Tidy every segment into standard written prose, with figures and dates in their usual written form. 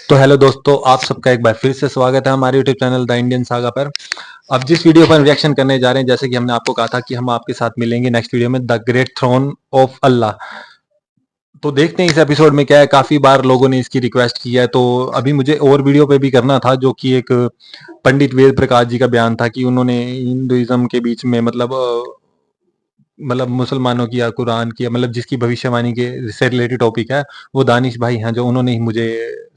तो हेलो दोस्तों, आप सबका एक बार फिर से स्वागत है हमारे YouTube channel the Indian saga पर। अब जिस वीडियो पर रिएक्शन करने जा रहे हैं, जैसे कि हमने आपको कहा था कि हम आपके साथ मिलेंगे नेक्स्ट वीडियो में द ग्रेट थ्रोन ऑफ अल्लाह। तो देखते हैं इस एपिसोड में क्या है। काफी बार लोगों ने इसकी रिक्वेस्ट की है, तो अभी मुझे और वीडियो पे भी करना था, जो कि एक पंडित वेद प्रकाश जी का बयान था कि उन्होंने हिंदुइज्म के बीच में मतलब मुसलमानों की या कुरान की, मतलब जिसकी भविष्यवाणी के से रिलेटेड टॉपिक है, वो दानिश भाई हैं, जो उन्होंने ही मुझे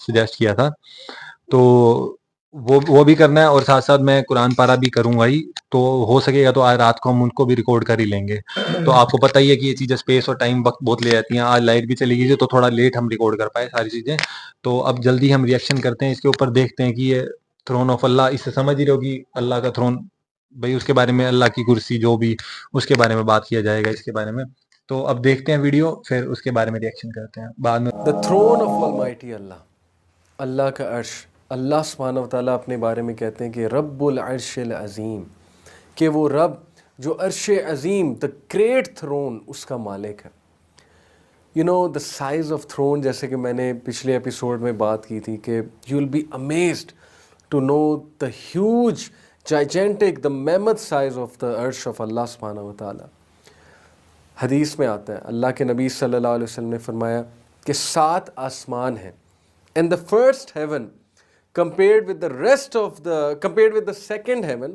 सजेस्ट किया था। तो वो भी करना है, और साथ साथ मैं कुरान पारा भी करूंगा ही। तो हो सकेगा तो आज रात को हम उनको भी रिकॉर्ड कर ही लेंगे। तो आपको पता ही है कि ये चीजें स्पेस और टाइम वक्त बहुत ले जाती हैं। आज लाइट भी चली गई थी, तो थोड़ा लेट हम रिकॉर्ड कर पाए सारी चीजें। तो अब जल्दी हम रिएक्शन करते हैं इसके ऊपर, देखते हैं कि ये थ्रोन ऑफ अल्लाह, इससे समझ ही रहो कि अल्लाह का थ्रोन भाई, उसके बारे में, अल्लाह की कुर्सी जो भी, उसके बारे में बात किया जाएगा इसके बारे में। तो अब देखते हैं वीडियो, फिर उसके बारे में रिएक्शन करते हैं बाद में। द थ्रोन ऑफ ऑलमाइटी अल्लाह, अल्लाह का अर्श। अल्लाह सुब्हानहू व तआला अपने बारे में कहते हैं कि रब्बुल अर्शिल अज़ीम, कि वो रब जो अर्श अज़ीम, द ग्रेट थ्रोन, उसका मालिक है। You know the size of throne, जैसे कि मैंने पिछले एपिसोड में बात की थी कि you will be amazed to know the huge gigantic, the mammoth size of the अर्श ऑफ अल्लाह सुब्हानहू व तआला। हदीस में आता है, अल्लाह के नबी सल्लल्लाहु अलैहि वसल्लम ने फरमाया कि 7 आसमान हैं, and the first heaven compared with the rest of the compared with the second heaven,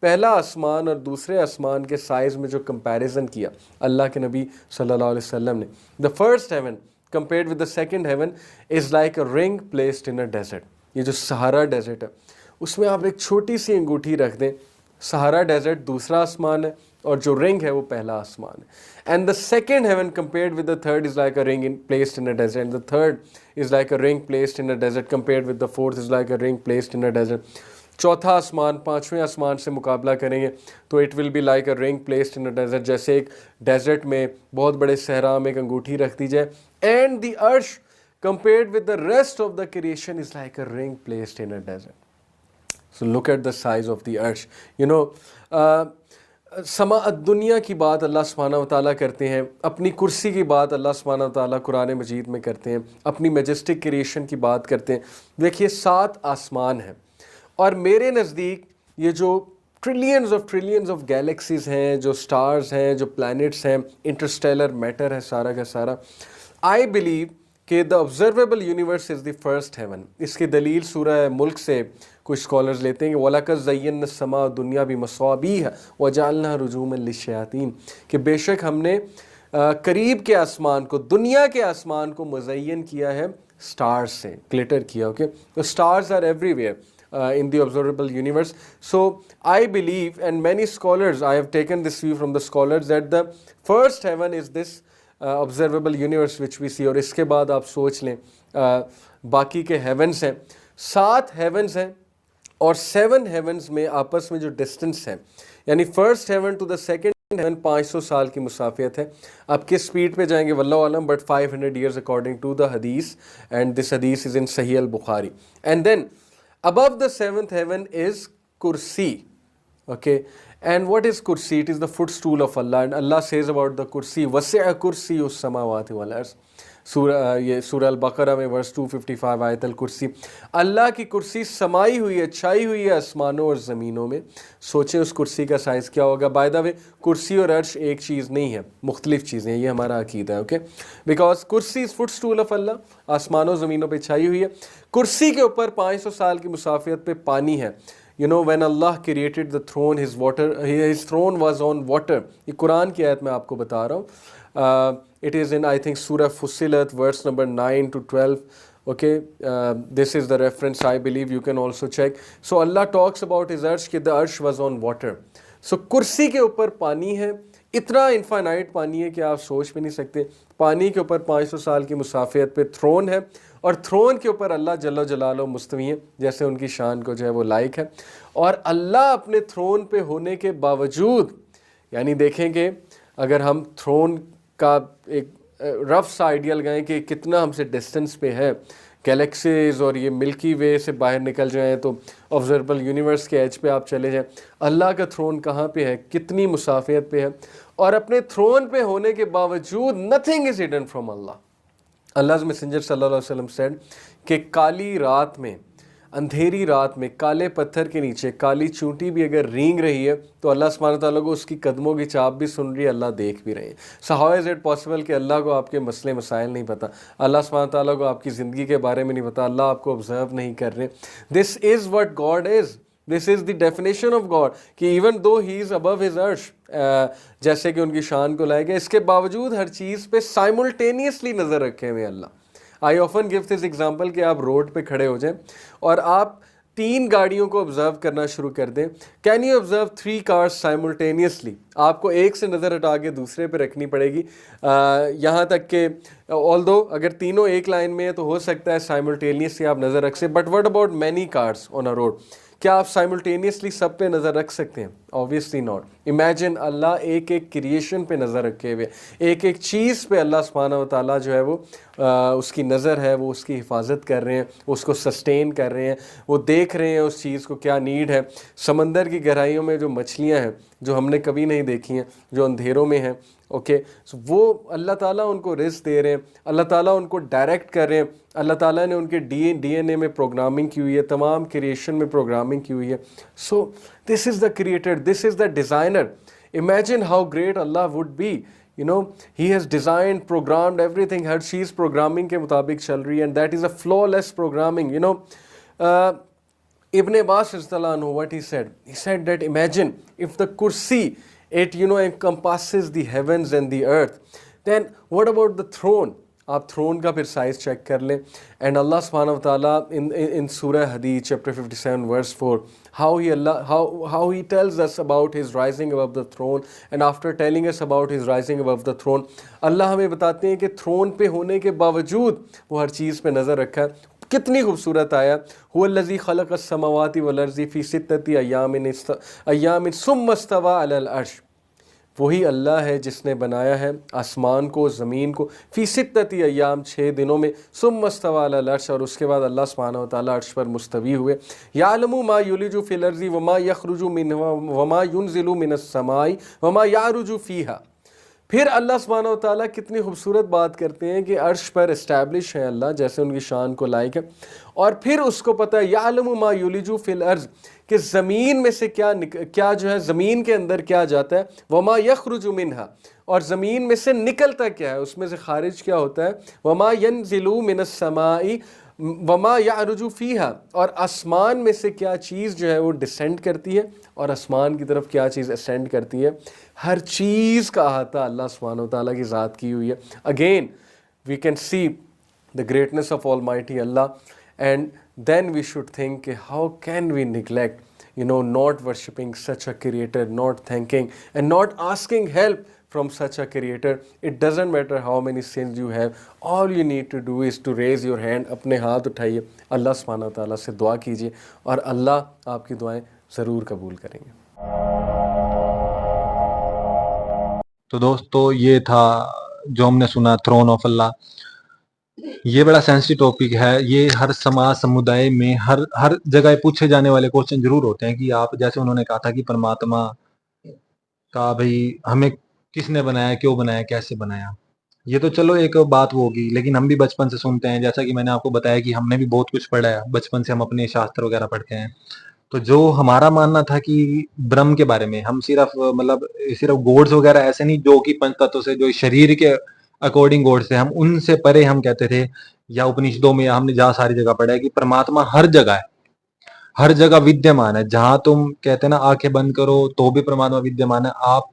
पहला आसमान और दूसरे आसमान के साइज़ में जो कंपैरिजन किया अल्लाह के नबी सल्लल्लाहु अलैहि वसल्लम ने, the first heaven compared with the second heaven is like a ring placed in a desert. ये जो सहारा डेजर्ट है, उसमें आप एक छोटी सी अंगूठी रख दें, सहारा डेजर्ट दूसरा आसमान है और जो रिंग है वो पहला आसमान है। And the second heaven compared with the third is like a ring in placed in a desert, and the third is like a ring placed in a desert compared with the fourth is like a ring placed in a desert. चौथा आसमान पांचवें आसमान से मुकाबला करेंगे तो it will be like a ring placed in a desert, जैसे एक डेजर्ट में बहुत बड़े सहरा में एक अंगूठी रख दी जाए। एंड द अर्श compared with the rest of the creation is like a ring placed in a desert. So look at the size of the arsh. You know, समा दुनिया की बात अल्लाह सुब्हानहू व तआला करते हैं, अपनी कुर्सी की बात अल्लाह सुब्हानहू व तआला कुरान मजीद में करते हैं, अपनी मैजेस्टिक क्रिएशन की बात करते हैं। देखिए 7 आसमान हैं, और मेरे नज़दीक ये जो ट्रिलियंस ऑफ गैलेक्सीज हैं, जो स्टार्स हैं, जो प्लैनेट्स हैं, इंटरस्टेलर मैटर है सारा का सारा, आई बिलीव कि the observable universe is the first heaven. इसकी दलील सूरह मुल्क से कुछ स्कॉलर्स लेते हैं कि वलकद ज़य्यना समा दुनिया भी मसाबीह वजअलना रुजूमन लिश्शयातीन, कि बेशक हमने करीब के आसमान को, दुनिया के आसमान को मुज़य्यन किया है स्टार्स से, ग्लिटर किया। ओके, तो stars are everywhere in the observable universe. So I believe, and many scholars, I have taken this view from the scholars, that the first heaven is this observable universe which we see. और इसके बाद आप सोच लें बाकी के heavens हैं, 7 heavens हैं, और 7 heavens में आपस में जो डिस्टेंस है, यानी first heaven to the second heaven 500 साल की मुसाफियत है। आप किस स्पीड पे जाएंगे वल्लाहु आलम, but 500 years according to the हदीस, एंड दिस हदीस इज इन सही अल बुखारी। And then above the 7th heaven is kursi. Okay, and what is kursi? It is the footstool of Allah, and Allah says about the kursi, wasi'a kursiyus samawati wal ard. ये सूरह अल बकरा में verse 255 आयत अल कुर्सी, अल्लाह की कुर्सी समाई हुई है, छाई हुई है आसमानों और ज़मीनों में। सोचें उस कुर्सी का साइज़ क्या होगा। बाय द वे, कुर्सी और अर्श एक चीज़ नहीं है, मुख्तलिफ चीज़ें हैं, ये हमारा अकीदा है। ओके, बिकॉज कुर्सी इज़ फुटस्टूल ऑफ अल्लाह, आसमानों ज़मीनों पर छाई हुई है। कुर्सी के ऊपर 500 साल की मुसाफियत पे पानी है। You know, when Allah created the throne, his throne was on water. ये कुरान की आयत मैं आपको बता रहा हूँ। It is in, I think, Surah Fussilat, verse number 9 to 12. Okay, this is the reference. I believe you can also check. So Allah talks about his arsh कि the arsh was on water. So कुर्सी के ऊपर पानी है, इतना infinite पानी है कि आप सोच भी नहीं सकते। पानी के ऊपर 500 साल की मुसाफियत पे थ्रोन है, और थ्रोन के ऊपर अल्लाह जल्ल जलालो मुस्तवी हैं, जैसे उनकी शान को जो है वो लायक है। और अल्लाह अपने थ्रोन पे होने के बावजूद, यानी देखेंगे अगर हम थ्रोन का एक रफ सा आइडिया लगाएं कि कितना हमसे डिस्टेंस पे है, गैलेक्सीज और ये मिल्की वे से बाहर निकल जाएं तो ऑब्जर्वेबल यूनिवर्स के एज पे आप चले जाएं, अल्लाह का थ्रोन कहाँ पे है, कितनी मुसाफियत पे है, और अपने थ्रोन पे होने के बावजूद nothing is hidden from Allah. Allah's Messenger सल्लल्लाहु अलैहि वसल्लम said कि काली रात में, अंधेरी रात में, काले पत्थर के नीचे काली चूंटी भी अगर रींग रही है तो अल्लाह सुब्हानहू तआला को उसकी कदमों की चाप भी सुन रही है, अल्लाह देख भी रहे हैं। So how is it possible कि अल्लाह को आपके मसले मसाइल नहीं पता, अल्लाह सुब्हानहू तआला को आपकी ज़िंदगी के बारे में नहीं पता, अल्लाह आपको ऑब्जर्व नहीं कर रहे। This is what God is, this is the definition of God कि even though he is above his अर्श, जैसे कि उनकी शान को लाएगा, इसके बावजूद हर चीज़ पे साइमल्टेनियसली नज़र रखे हुए अल्लाह। I often give this example कि आप रोड पे खड़े हो जाएं और आप 3 गाड़ियों को ऑब्जर्व करना शुरू कर दें। Can you observe 3 cars simultaneously? आपको एक से नज़र हटा के दूसरे पे रखनी पड़ेगी, यहाँ तक कि ऑल्दो अगर तीनों एक लाइन में है तो हो सकता है साइमल्टेनियसली आप नज़र रख सकें, but what about many cars on a road? क्या आप साइमल्टेनियसली सब पे नज़र रख सकते हैं? Obviously not. इमेजिन अल्लाह एक एक क्रिएशन पे नज़र रखे हुए, एक एक चीज़ पे अल्लाह सुब्हानहू व तआला जो है वो उसकी नज़र है, वो उसकी हिफाजत कर रहे हैं, उसको सस्टेन कर रहे हैं, वो देख रहे हैं उस चीज़ को क्या नीड है। समंदर की गहराइयों में जो मछलियाँ हैं जो हमने कभी नहीं देखी हैं, जो अंधेरों में हैं, ओके, सो वो अल्लाह ताला उनको रिस्क दे रहे हैं, अल्लाह ताला उनको डायरेक्ट कर रहे हैं, अल्लाह ताला ने उनके डीएनए में प्रोग्रामिंग की हुई है, तमाम क्रिएशन में प्रोग्रामिंग की हुई है। So this is the creator, this is the designer. Imagine how great Allah would be, you know, he has design programmed everything, her cheese programming के मुताबिक चल रही है, and that is a flawless programming. You know, Ibn Abbas radhiyallahu anhu, what he said that imagine if the kursi, it encompasses the heavens and the earth, then what about the throne? आप throne का फिर size check कर लें। And अल्लाह सुब्हानहू व तआला इन सूरह हदीद chapter 57 verse 4 how he tells us about his rising above the throne, and after telling us about his rising above the throne, अल्लाह हमें बताते हैं कि थ्रोन पे होने के बावजूद वो हर चीज़ पे नज़र रखा है। कितनी खूबसूरत आया, हुवल्लज़ी खलक़स समावाति वल अर्ज़ि फ़ी सित्तति अय्यामिन सुम्मा इस्तवा अलल अर्श। वही अल्लाह है जिसने बनाया है आसमान को, ज़मीन को, फ़ी सित्तति अय्याम 6 दिनों में, सुम्मा इस्तवा अलल अर्श, और उसके बाद अल्लाह सुब्हानहू व तआला अर्श पर मुस्तवी हुए। यालमु मा युलिजु फ़िल अर्ज़ि वमा यख़रुजु मिन्हा वमा युनज़िलु मिनस समाई वमा यारुजु फ़ीहा। फिर अल्लाह सुब्हानहू व तआला कितनी खूबसूरत बात करते हैं कि अर्श पर इस्टेब्लिश है अल्लाह, जैसे उनकी शान को लायक है। और फिर उसको पता है यालमु मा युलिजु फ़िल अर्ज़, कि ज़मीन में से क्या जो है ज़मीन के अंदर क्या जाता है, वमा यख़रुजु मिन्हा, और ज़मीन में से निकलता क्या है, उसमें से खारिज क्या होता है, वमा यनज़िलु मिनस समाई वमा यारुजु फ़ीहा, और आसमान में से क्या चीज़ जो है वो डिसेंड करती है और आसमान की तरफ क्या चीज़ असेंड करती है। हर चीज़ का अहाता अल्लाह सुब्हानहू व तआला की ज़ात की हुई है। Again we can see the greatness of Almighty Allah, and then we should think how can we neglect, not worshipping such a creator, not thanking and not asking help from such a creator. It doesn't matter how many sins you have, all you need to do is to raise your hand, अपने हाथ उठाइए, अल्लाह सुब्हानहू व तआला से दुआ कीजिए और अल्लाह आपकी दुआएं ज़रूर कबूल करेंगे। तो दोस्तों ये था जो हमने सुना थ्रोन ऑफ अल्लाह। ये बड़ा सेंसिटिव टॉपिक है, ये हर समाज समुदाय में हर जगह पूछे जाने वाले क्वेश्चन जरूर होते हैं कि आप, जैसे उन्होंने कहा था कि परमात्मा का भाई हमें किसने बनाया, क्यों बनाया, कैसे बनाया। ये तो चलो एक बात वो होगी, लेकिन हम भी बचपन से सुनते हैं, जैसा कि मैंने आपको बताया कि हमने भी बहुत कुछ पढ़ा है बचपन से, हम अपने शास्त्र वगैरह पढ़ते हैं। तो जो हमारा मानना था कि ब्रह्म के बारे में, हम सिर्फ मतलब सिर्फ गॉड्स वगैरह ऐसे नहीं जो कि पंच तत्व से, जो शरीर के अकॉर्डिंग गॉड्स थे, हम उनसे परे हम कहते थे, या उपनिषदों में हमने जहाँ सारी जगह पढ़ा है कि परमात्मा हर जगह है, हर जगह विद्यमान है। जहां तुम कहते हैं ना आंखें बंद करो तो भी परमात्मा विद्यमान है। आप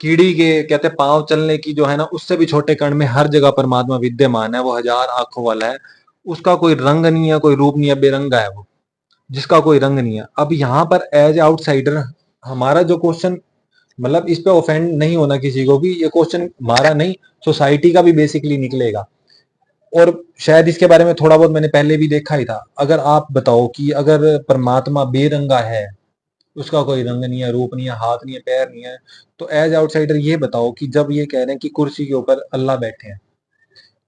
कीड़ी के कहते हैं पांव चलने की जो है ना, उससे भी छोटे कण में हर जगह परमात्मा विद्यमान है। वो 1000 आंखों वाला है, उसका कोई रंग नहीं है, कोई रूप नहीं है, बेरंगा है वो, जिसका कोई रंग नहीं है। अब यहाँ पर एज आउटसाइडर हमारा जो क्वेश्चन, मतलब इस पे ऑफेंड नहीं होना किसी को भी, ये क्वेश्चन हमारा नहीं सोसाइटी का भी बेसिकली निकलेगा, और शायद इसके बारे में थोड़ा बहुत मैंने पहले भी देखा ही था। अगर आप बताओ कि अगर परमात्मा बेरंगा है, उसका कोई रंग नहीं है, रूप नहीं है, हाथ नहीं है, पैर नहीं है, तो एज आउटसाइडर ये बताओ कि जब ये कह रहे हैं कि कुर्सी के ऊपर अल्लाह बैठे हैं,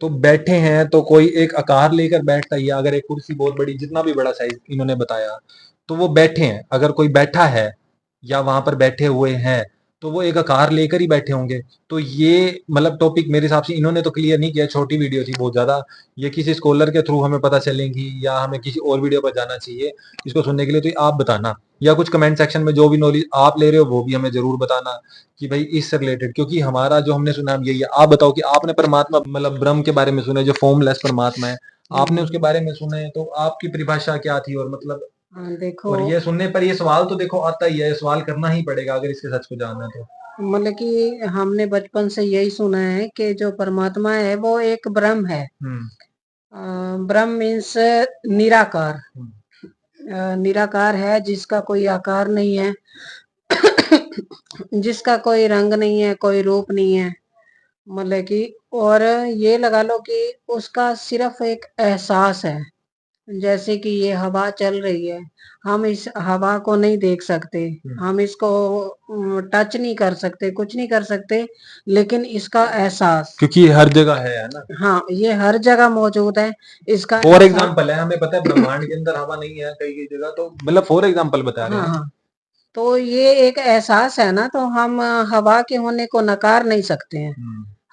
तो बैठे हैं तो कोई एक आकार लेकर बैठता ही है। अगर एक कुर्सी बहुत बड़ी, जितना भी बड़ा साइज इन्होंने बताया, तो वो बैठे हैं। अगर कोई बैठा है या वहां पर बैठे हुए हैं, तो वो एक आकार लेकर ही बैठे होंगे। तो ये मतलब टॉपिक मेरे हिसाब से इन्होंने तो क्लियर नहीं किया, छोटी वीडियो थी बहुत ज्यादा। ये किसी स्कॉलर के थ्रू हमें पता चलेंगी या हमें किसी और वीडियो पर जाना चाहिए इसको सुनने के लिए? तो ये आप बताना, या कुछ कमेंट सेक्शन में जो भी नॉलेज आप ले रहे हो वो भी हमें जरूर बताना कि भाई इससे रिलेटेड, क्योंकि हमारा जो हमने सुना है यही है। आप बताओ कि आपने परमात्मा मतलब ब्रह्म के बारे में सुना है, जो फॉर्मलेस परमात्मा है, आपने उसके बारे में सुना है, तो आपकी परिभाषा क्या थी? और मतलब देखो, और ये सुनने पर ये सवाल तो देखो आता ही है, सवाल करना ही पड़ेगा अगर इसके सच को जानना है तो। मतलब कि हमने बचपन से यही सुना है कि जो परमात्मा है वो एक ब्रह्म है। ब्रह्म मीन्स निराकार। निराकार है, जिसका कोई आकार नहीं है, जिसका कोई रंग नहीं है, कोई रूप नहीं है, मतलब कि और ये लगा लो कि उसका सिर्फ एक एहसास है। जैसे कि ये हवा चल रही है, हम इस हवा को नहीं देख सकते, हम इसको टच नहीं कर सकते, कुछ नहीं कर सकते, लेकिन इसका एहसास, क्योंकि ये हर जगह है ना। हाँ, ये हर जगह मौजूद है। इसका फॉर एग्जाम्पल है, हमें पता है ब्रह्मांड के अंदर हवा नहीं है कई कई जगह, तो मतलब फॉर एग्जाम्पल बता रहे हाँ हैं। हाँ, तो ये एक एहसास है ना, तो हम हवा के होने को नकार नहीं सकते हैं।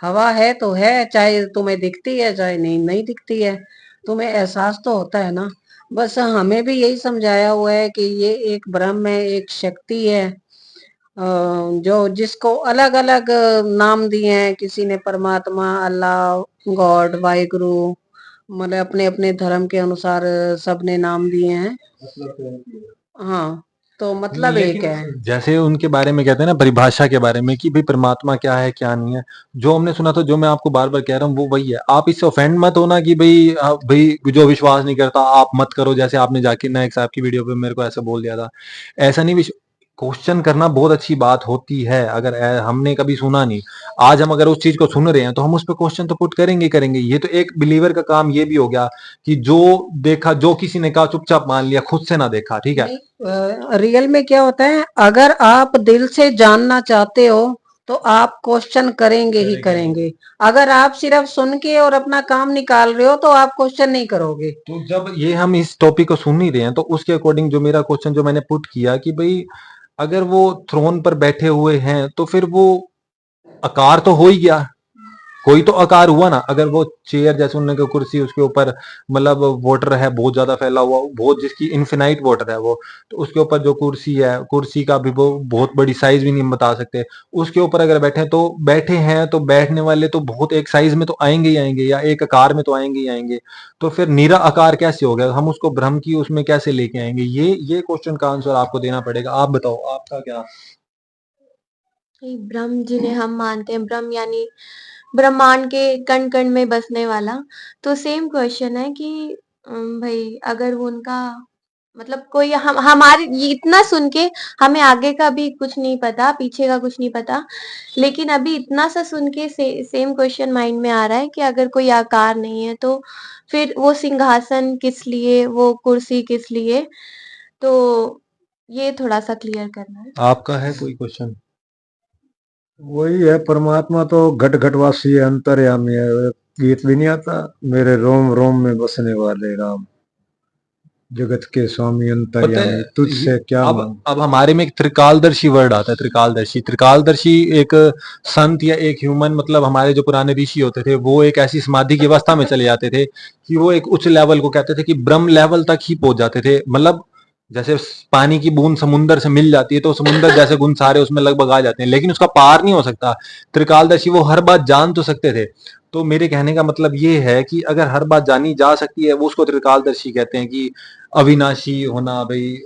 हवा है तो है, चाहे तुम्हें दिखती है चाहे नहीं नहीं दिखती है, तुम्हें एहसास तो होता है ना। बस हमें भी यही समझाया हुआ है कि ये एक ब्रह्म है, एक शक्ति है, जो जिसको अलग अलग नाम दिए हैं। किसी ने परमात्मा, अल्लाह, गॉड, वाहिगुरु, मतलब अपने अपने धर्म के अनुसार सबने नाम दिए हैं। हाँ, तो मतलब एक है। जैसे उनके बारे में कहते हैं ना, परिभाषा के बारे में कि भाई परमात्मा क्या है क्या नहीं है, जो हमने सुना था, जो मैं आपको बार बार कह रहा हूँ वो वही है। आप इससे ऑफेंड मत होना कि भाई भाई जो विश्वास नहीं करता आप मत करो, जैसे आपने जाकिर नायक साहब की वीडियो पे मेरे को ऐसा बोल दिया था। ऐसा नहीं, क्वेश्चन करना बहुत अच्छी बात होती है। अगर हमने कभी सुना नहीं, आज हम अगर उस चीज को सुन रहे हैं तो हम उस पर क्वेश्चन तो पुट करेंगे करेंगे। ये तो एक बिलीवर का काम ये भी हो गया कि जो देखा, जो किसी ने कहा चुपचाप मान लिया, खुद से ना देखा। ठीक है, रियल में क्या होता है, अगर आप दिल से जानना चाहते हो तो आप क्वेश्चन करेंगे ही करेंगे। अगर आप सिर्फ सुन के और अपना काम निकाल रहे हो तो आप क्वेश्चन नहीं करोगे। तो जब ये हम इस टॉपिक को सुन ही रहे हैं तो उसके अकॉर्डिंग जो मेरा क्वेश्चन जो मैंने पुट किया कि भाई अगर वो थ्रोन पर बैठे हुए हैं तो फिर वो आकार तो हो ही गया, कोई तो आकार हुआ ना। अगर वो चेयर जैसे उन्होंने कहा, कुर्सी, उसके ऊपर मतलब वाटर है बहुत ज्यादा फैला हुआ, बहुत जिसकी इन्फिनाइट वाटर है वो, तो उसके ऊपर जो कुर्सी है, कुर्सी का भी वो बहुत बड़ी साइज भी नहीं बता सकते। उसके ऊपर अगर बैठे तो बैठे हैं, तो बैठने वाले तो बहुत एक साइज में तो आएंगे ही आएंगे, या एक आकार में तो आएंगे ही आएंगे। तो फिर निरा आकार कैसे हो गया? हम उसको भ्रम की उसमें कैसे लेके आएंगे? ये क्वेश्चन का आंसर आपको देना पड़ेगा। आप बताओ आपका क्या? ब्रह्म जिन्हें हम मानते हैं, ब्रह्म यानी ब्रह्मांड के कण-कण में बसने वाला। तो सेम क्वेश्चन है कि भई अगर वो उनका मतलब कोई हम हमारे ये इतना सुन के हमें आगे का भी कुछ नहीं पता, पीछे का कुछ नहीं पता। लेकिन अभी इतना सा सुन के सेम क्वेश्चन माइंड में आ रहा है कि अगर कोई आकार नहीं है तो फिर वो सिंहासन किस लिए, वो कुर्सी किस लिए? तो ये थोड़ा-सा क्लियर करना है। आपका है कोई क्वेश्चन? वही है, परमात्मा तो घट घटवासी है, अंतर्यामी है। गीत भी नहीं आता, मेरे रोम रोम में बसने वाले राम, जगत के स्वामी अंतर्यामी, तुझसे क्या मांग। अब हमारे में एक त्रिकालदर्शी वर्ड आता है, त्रिकालदर्शी। त्रिकालदर्शी एक संत या एक ह्यूमन, मतलब हमारे जो पुराने ऋषि होते थे वो एक ऐसी समाधि की अवस्था में चले जाते थे कि वो एक उच्च लेवल को कहते थे कि ब्रह्म लेवल तक ही पहुंच जाते थे। मतलब जैसे पानी की बूंद समुंदर से मिल जाती है तो समुंदर जैसे गुण सारे उसमें लगभग आ जाते हैं, लेकिन उसका पार नहीं हो सकता। त्रिकालदर्शी वो हर बात जान तो सकते थे। तो मेरे कहने का मतलब ये है कि अगर हर बात जानी जा सकती है वो उसको त्रिकालदर्शी कहते हैं, कि अविनाशी होना भाई,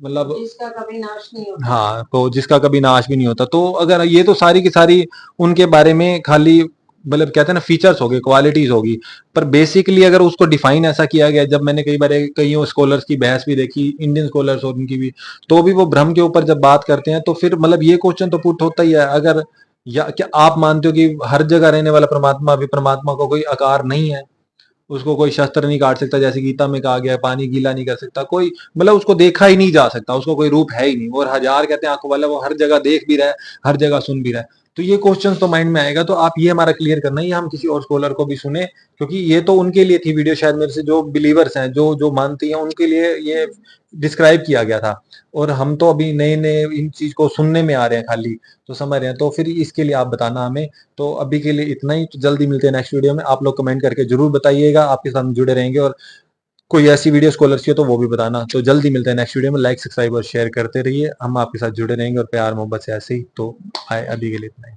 मतलब जिसका कभी नाश नहीं होता। हाँ, तो जिसका कभी नाश भी नहीं होता। तो अगर ये तो सारी की सारी उनके बारे में खाली मतलब कहते हैं ना फीचर्स होगी, क्वालिटीज होगी, पर बेसिकली अगर उसको डिफाइन ऐसा किया गया, जब मैंने कई बार कईयों स्कॉलर्स की बहस भी देखी, इंडियन स्कॉलर्स और उनकी भी, तो भी वो भ्रम के ऊपर जब बात करते हैं तो फिर मतलब ये क्वेश्चन तो पुट होता ही है, अगर या क्या आप मानते हो कि हर जगह रहने वाला परमात्मा भी, परमात्मा को कोई आकार नहीं है? उसको कोई शस्त्र नहीं काट सकता, जैसे गीता में कहा गया है, पानी गीला नहीं कर सकता कोई, मतलब उसको देखा ही नहीं जा सकता, उसको कोई रूप है ही नहीं। और हजार कहते हैं आंखों वाला, वो हर जगह देख भी रहा है, हर जगह सुन भी रहा है। तो ये क्वेश्चन तो माइंड में आएगा, तो आप ये हमारा क्लियर करना है, हम किसी और स्कॉलर को भी सुने, क्योंकि ये तो उनके लिए थी वीडियो, शायद मेरे से जो बिलीवर्स हैं, जो जो मानती हैं, उनके लिए ये डिस्क्राइब किया गया था, और हम तो अभी नए नए इन चीज को सुनने में आ रहे हैं खाली, तो समझ रहे हैं, तो फिर इसके लिए आप बताना हमें। तो अभी के लिए इतना ही, तो जल्दी मिलते हैं नेक्स्ट वीडियो में। आप लोग कमेंट करके जरूर बताइएगा, आपके साथ जुड़े रहेंगे, और कोई ऐसी वीडियो स्कॉलरशिप हो तो वो भी बताना। तो जल्दी मिलते हैं नेक्स्ट वीडियो में। लाइक, सब्सक्राइब और शेयर करते रहिए, हम आपके साथ जुड़े रहेंगे और प्यार मोहब्बत से ऐसे ही। तो आए, अभी के लिए इतना ही।